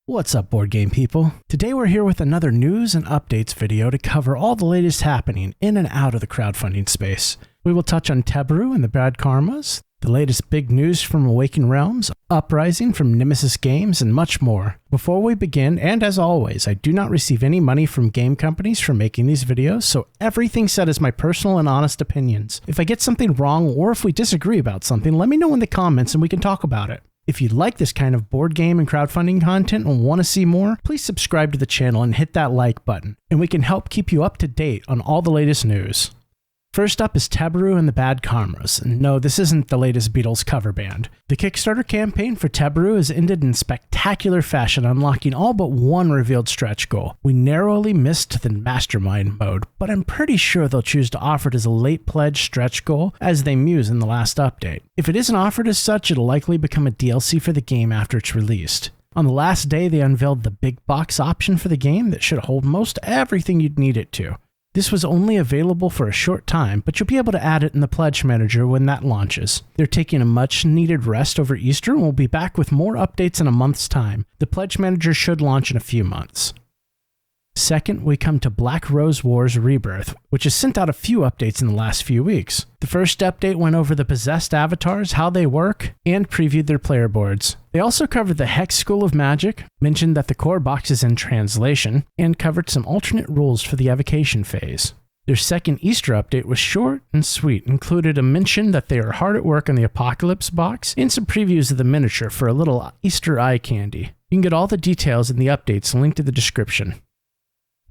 What's up, board game people? Today we're here with another news and updates video to cover all the latest happening in and out of the crowdfunding space. We will touch on Teburu and the bad karmas, the latest big news from Awakened Realms, Uprising from Nemesis Games, and much more. Before we begin, and as always, I do not receive any money from game companies for making these videos, so everything said is my personal and honest opinions. If I get something wrong or if we disagree about something, let me know in the comments and we can talk about it. If you like this kind of board game and crowdfunding content and want to see more, please subscribe to the channel and hit that like button, and we can help keep you up to date on all the latest news. First up is Teburu and the Bad Karmas, and no, this isn't the latest Beatles cover band. The Kickstarter campaign for Teburu has ended in spectacular fashion, unlocking all but one revealed stretch goal. We narrowly missed the Mastermind mode, but I'm pretty sure they'll choose to offer it as a late pledge stretch goal, as they muse in the last update. If it isn't offered as such, it'll likely become a DLC for the game after it's released. On the last day, they unveiled the big box option for the game that should hold most everything you'd need it to. This was only available for a short time, but you'll be able to add it in the Pledge Manager when that launches. They're taking a much needed rest over Easter and will be back with more updates in a month's time. The Pledge Manager should launch in a few months. Second, we come to Black Rose Wars Rebirth, which has sent out a few updates in the last few weeks. The first update went over the possessed avatars, how they work, and previewed their player boards. They also covered the Hex School of Magic, mentioned that the core box is in translation, and covered some alternate rules for the evocation phase. Their second Easter update was short and sweet, included a mention that they are hard at work on the Apocalypse box, and some previews of the miniature for a little Easter eye candy. You can get all the details in the updates linked in the description.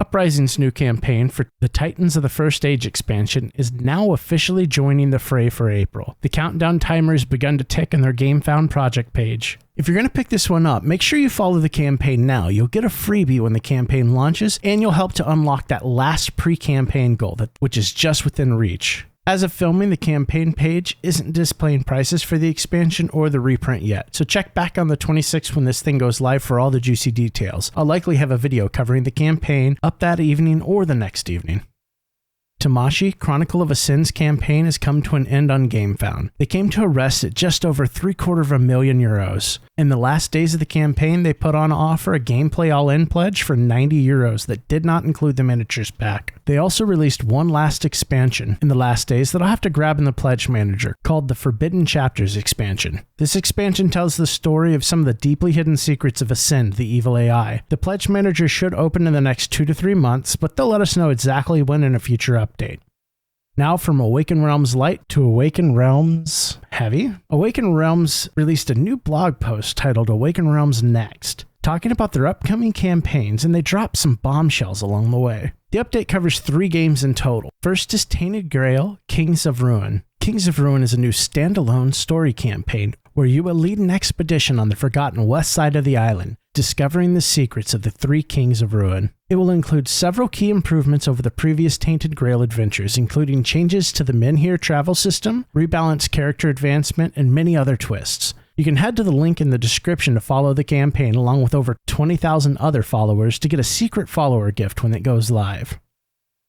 Uprising's new campaign for the Titans of the First Age expansion is now officially joining the fray for April. The countdown timer has begun to tick on their Gamefound project page. If you're going to pick this one up, make sure you follow the campaign now. You'll get a freebie when the campaign launches, and you'll help to unlock that last pre-campaign goal, which is just within reach. As of filming, the campaign page isn't displaying prices for the expansion or the reprint yet, so check back on the 26th when this thing goes live for all the juicy details. I'll likely have a video covering the campaign up that evening or the next evening. Tamashii, Chronicle of a Sin's campaign has come to an end on Gamefound. They came to a rest at just over €750,000. In the last days of the campaign, they put on offer a gameplay all-in pledge for €90 that did not include the miniatures pack. They also released one last expansion in the last days that I'll have to grab in the Pledge Manager, called the Forbidden Chapters expansion. This expansion tells the story of some of the deeply hidden secrets of Ascend, the evil AI. The Pledge Manager should open in the next 2 to 3 months, but they'll let us know exactly when in a future update. Now from Awakened Realms Light to Awakened Realms Heavy. Awakened Realms released a new blog post titled Awakened Realms Next, talking about their upcoming campaigns, and they dropped some bombshells along the way. The update covers 3 games in total. First is Tainted Grail, Kings of Ruin. Kings of Ruin is a new standalone story campaign where you will lead an expedition on the forgotten west side of the island, discovering the secrets of the 3 Kings of Ruin. It will include several key improvements over the previous Tainted Grail adventures, including changes to the Menhir travel system, rebalanced character advancement, and many other twists. You can head to the link in the description to follow the campaign along with over 20,000 other followers to get a secret follower gift when it goes live.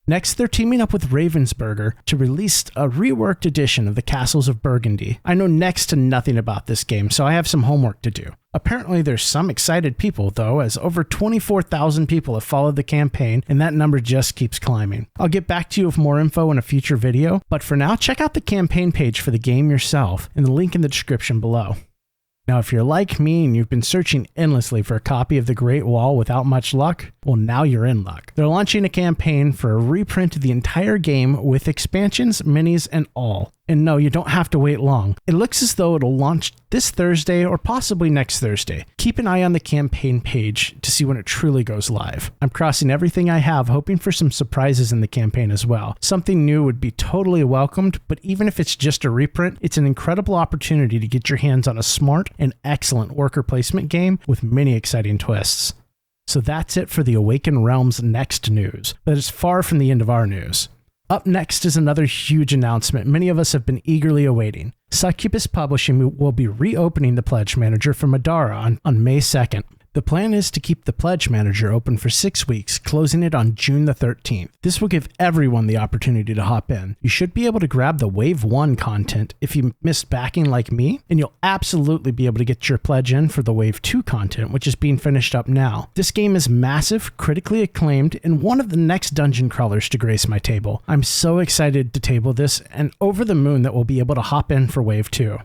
Next, they're teaming up with Ravensburger to release a reworked edition of the Castles of Burgundy. I know next to nothing about this game, so I have some homework to do. Apparently there's some excited people though, as over 24,000 people have followed the campaign, and that number just keeps climbing. I'll get back to you with more info in a future video, but for now, check out the campaign page for the game yourself in the link in the description below. Now, if you're like me and you've been searching endlessly for a copy of The Great Wall without much luck, well, now you're in luck. They're launching a campaign for a reprint of the entire game with expansions, minis, and all. And no, you don't have to wait long. It looks as though it'll launch this Thursday or possibly next Thursday. Keep an eye on the campaign page to see when it truly goes live. I'm crossing everything I have, hoping for some surprises in the campaign as well. Something new would be totally welcomed, but even if it's just a reprint, it's an incredible opportunity to get your hands on a smart and excellent worker placement game with many exciting twists. So that's it for the Awakened Realms Next news, but it's far from the end of our news. Up next is another huge announcement many of us have been eagerly awaiting. Succubus Publishing will be reopening the Pledge Manager for Middara on May 2nd. The plan is to keep the Pledge Manager open for 6 weeks, closing it on June the 13th. This will give everyone the opportunity to hop in. You should be able to grab the Wave 1 content if you missed backing like me, and you'll absolutely be able to get your pledge in for the Wave 2 content, which is being finished up now. This game is massive, critically acclaimed, and one of the next dungeon crawlers to grace my table. I'm so excited to table this, and over the moon that we'll be able to hop in for Wave 2.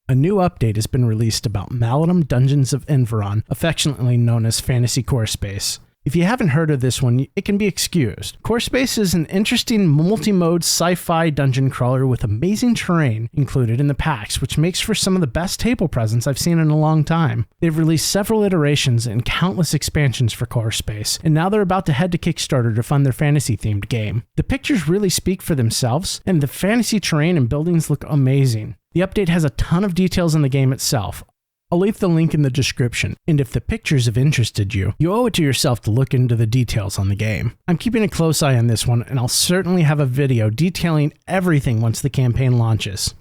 A new update has been released about Maladum Dungeons of Enveron, affectionately known as Fantasy Core Space. If you haven't heard of this one, it can be excused. Core Space is an interesting multi-mode sci-fi dungeon crawler with amazing terrain included in the packs, which makes for some of the best table presence I've seen in a long time. They've released several iterations and countless expansions for Core Space, and now they're about to head to Kickstarter to fund their fantasy-themed game. The pictures really speak for themselves, and the fantasy terrain and buildings look amazing. The update has a ton of details in the game itself. I'll leave the link in the description, and if the pictures have interested you, you owe it to yourself to look into the details on the game. I'm keeping a close eye on this one, and I'll certainly have a video detailing everything once the campaign launches.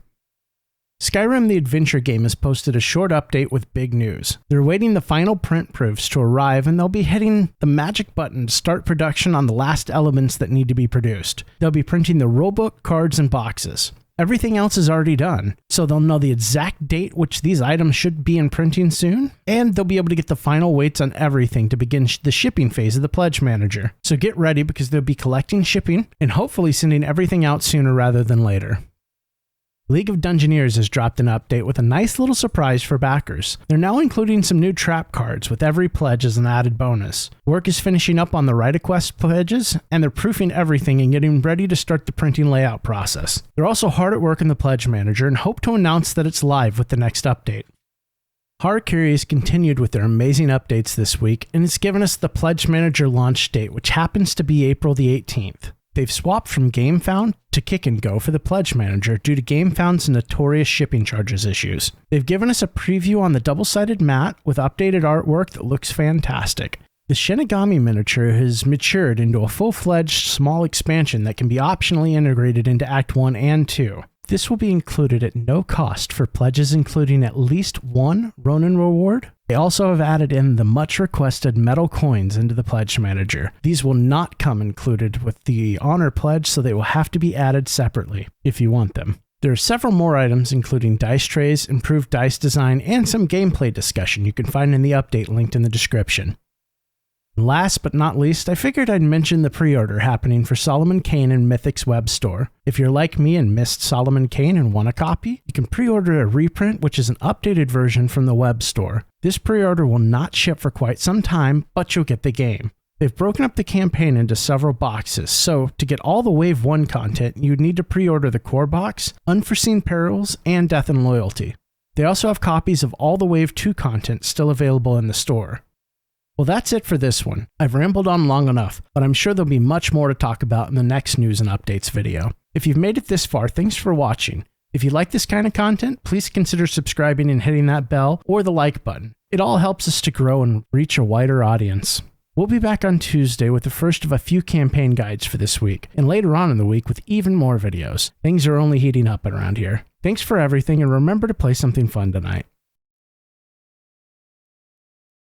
Skyrim the Adventure game has posted a short update with big news. They're waiting the final print proofs to arrive, and they'll be hitting the magic button to start production on the last elements that need to be produced. They'll be printing the rulebook, cards, and boxes. Everything else is already done, so they'll know the exact date which these items should be in printing soon, and they'll be able to get the final weights on everything to begin the shipping phase of the Pledge Manager. So get ready because they'll be collecting shipping and hopefully sending everything out sooner rather than later. League of Dungeoneers has dropped an update with a nice little surprise for backers. They're now including some new trap cards with every pledge as an added bonus. Work is finishing up on the Write a Quest pledges, and they're proofing everything and getting ready to start the printing layout process. They're also hard at work in the Pledge Manager and hope to announce that it's live with the next update. Harakiri has continued with their amazing updates this week, and it's given us the Pledge Manager launch date, which happens to be April the 18th. They've swapped from Gamefound to Kick and Go for the Pledge Manager due to Gamefound's notorious shipping charges issues. They've given us a preview on the double-sided mat with updated artwork that looks fantastic. The Shinigami miniature has matured into a full-fledged small expansion that can be optionally integrated into Act 1 and 2. This will be included at no cost for pledges including at least one Ronin reward. They also have added in the much requested metal coins into the Pledge Manager. These will not come included with the Honor Pledge, so they will have to be added separately if you want them. There are several more items including dice trays, improved dice design, and some gameplay discussion you can find in the update linked in the description. Last but not least, I figured I'd mention the pre-order happening for Solomon Kane in Mythic's web store. If you're like me and missed Solomon Kane and want a copy, you can pre-order a reprint, which is an updated version from the web store. This pre-order will not ship for quite some time, but you'll get the game. They've broken up the campaign into several boxes, so to get all the Wave 1 content, you'd need to pre-order the core box, Unforeseen Perils, and Death and Loyalty. They also have copies of all the Wave 2 content still available in the store. Well, that's it for this one. I've rambled on long enough, but I'm sure there'll be much more to talk about in the next news and updates video. If you've made it this far, thanks for watching. If you like this kind of content, please consider subscribing and hitting that bell or the like button. It all helps us to grow and reach a wider audience. We'll be back on Tuesday with the first of a few campaign guides for this week, and later on in the week with even more videos. Things are only heating up around here. Thanks for everything, and remember to play something fun tonight.